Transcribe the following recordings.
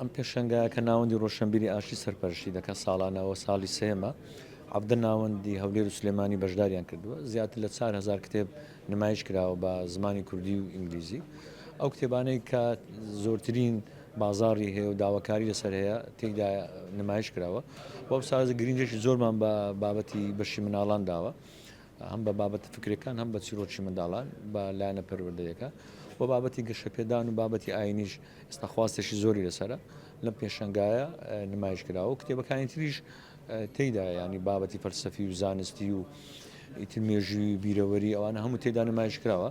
ئەم پێشەنگایە کە ناوەندی ڕۆشنبیری ئاشتی سەرپەرشتی دەکات ساڵانەوە ساڵی سێمە عەبدە ناوەندی هەولێر و سلێمانی بەشداریان کردووە زیاتر لە 4,000 کتێب نمایش کراوە بە زمانی کوردی و ئینگلیزی ئەو کتێبانەی کە زۆرترین بازاڕی هەیە و داواکاری لەسەر هەیە تێیدا نمایش کراوە بۆ سازە گرنگێکی زۆرمان بە بابەتی بەشی مناڵان داوە هەم بە بابەتە فکرەکان هەم بە چیرۆکی منداڵان بە لایەنە پەروەردەیەەکە بۆ بابەتی گەشەپێدان و بابەتی ئاینیش ئێستا خواستێکی زۆری لەسرە لەم پێشەنگایە نمایش کراوە و کتێبەکانی تریش تێیدا ینی بابەتی فەلسەفی و زانستی و ئیتر مێژووی بیرەوەری ئەوانە هەموو تێدا نمایش کراوە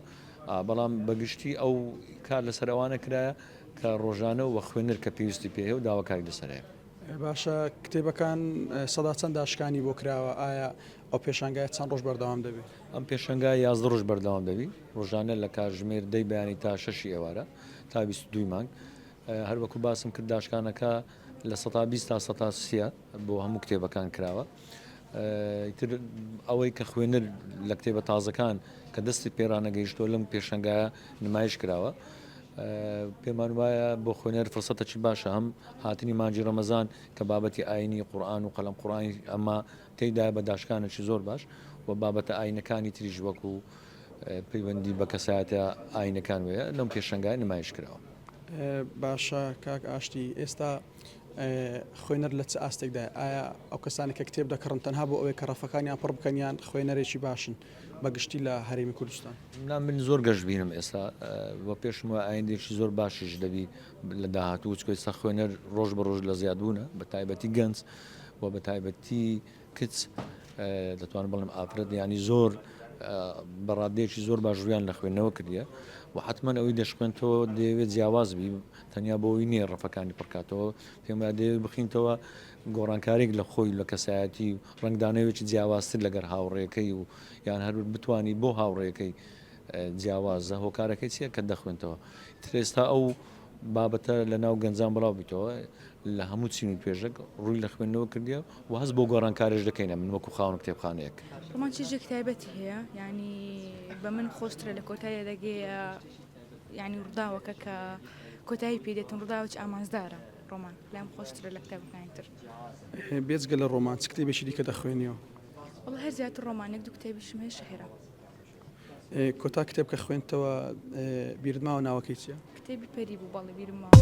بەڵام بەگشتی ئەو کار لەسەر ئەوانە کرایە کە ڕۆژانە و خوێنەر کە پێویستی پێ و داواکاری لەسەرەیە. باشە کتێبەکان سەدا چەند داشکانی بۆ کراوە ئایا ئەو پێشانگای چەند ڕۆژ بەردەوام دەبێت؟ ئەم پێشەنگای 11 ڕۆژ بەردەوام دەبی ڕۆژانە لە کاتژمێر 10 بەیانی تا 6 ئێوارە تا 22 مانگ هەر وەکو باسم کرد داشکانەکە لە 120 تا 130 بۆ هەموو کتێبەکان کراوە ئیتر ئەوەی کە خوێنەر لە کتێبە تازەکان کە دەستی پێرانەگەیشتۆ لەم پێشەنگایە نمایش کراوە پێمان وایە بۆ خوێنەر فرسەتەکی باشە هەم هاتنی مانجی ڕەمەزان کە بابەتی ئاینی قورئان و قەلەم قورئانی ئەمە تێیدا بە داشکانێکی زۆر باش و بابەتە ئاینەکانی تریژ وەکو پەیوەندی بە کەسایەتە ئاینەکان وەیە لەم پێشەنگای نمایش کراوە. باشە کاک ئاشتی ئێستا خوێنەر لە چ ئاستێکدا ئایا ئەو کەسانی کە کتێب دەکڕن تەنها بۆ ئەوەی کە ڕەفەکانیان پڕ بکەنیان خوێنەرێکی باشن بەگشتی لە هەرێمی کوردستان؟ من زۆر گەشت بینم ئێستا بە پێشمەوە ئایندێکی زۆر باشیش دەبی لە داهاتوو چکۆی سە خوێنەر ڕۆژ بە ڕۆژ لە زیادبوونە بە تایبەتی گەنج و بە تایبەتی کچ دەتوانم بڵم ئافرەت ینی زۆر بەڕادەیەکی زۆر باشویان لە خوێندنەوە کردیە و حتمما ئەوەی دەشخوێنتەوە دەیەوێت جیاواز بی تەنیا بۆەوەی نییە ڕەفەکانی پڕکاتەوە پێم دەوێت بخینتەوە گۆڕانکارێک لە خۆی لە کەسایەتی و ڕنگدانەوێکی جیاوازتر لەگەر هاوڕێەکەی و یان هەر بتانی بۆ هاوڕێەکەی جیاوازە هۆکارەکەی چیە کە دەخوێنتەوە ترێستا ئەو بابەتە لە ناو گەنجان بڵاو بیتەوە لە هەموو چینی پێشک ڕووی لە خوێندنەوە کردیە و هەست بۆ گۆڕانکارێش دەکەینە من وەکو خاوەن کتێبخانەیەک. ڕۆمان چیزێک تایبەتی هەیە ینی بە من خۆشترە لە کۆتاییە دەگەیە ینی ڕووداوەکە کە کۆتایی پێدێتن ڕووداوەی ئامانزدارە ڕۆمان لەم خۆشترە لە کتێبەکانی تر. بێجگە لە ڕۆمان چ کتێبێکی دیکە دەخوێنیەوە؟ وڵ هەر زیاتر ڕۆمانێک دوو کتێبیشم هەیە شەهێرە. کۆتا کتێب کە خوێنتەوە بیردماوە ناوەکەی چییە؟ کتێبی پەری بوو باڵی بیرم ماوە.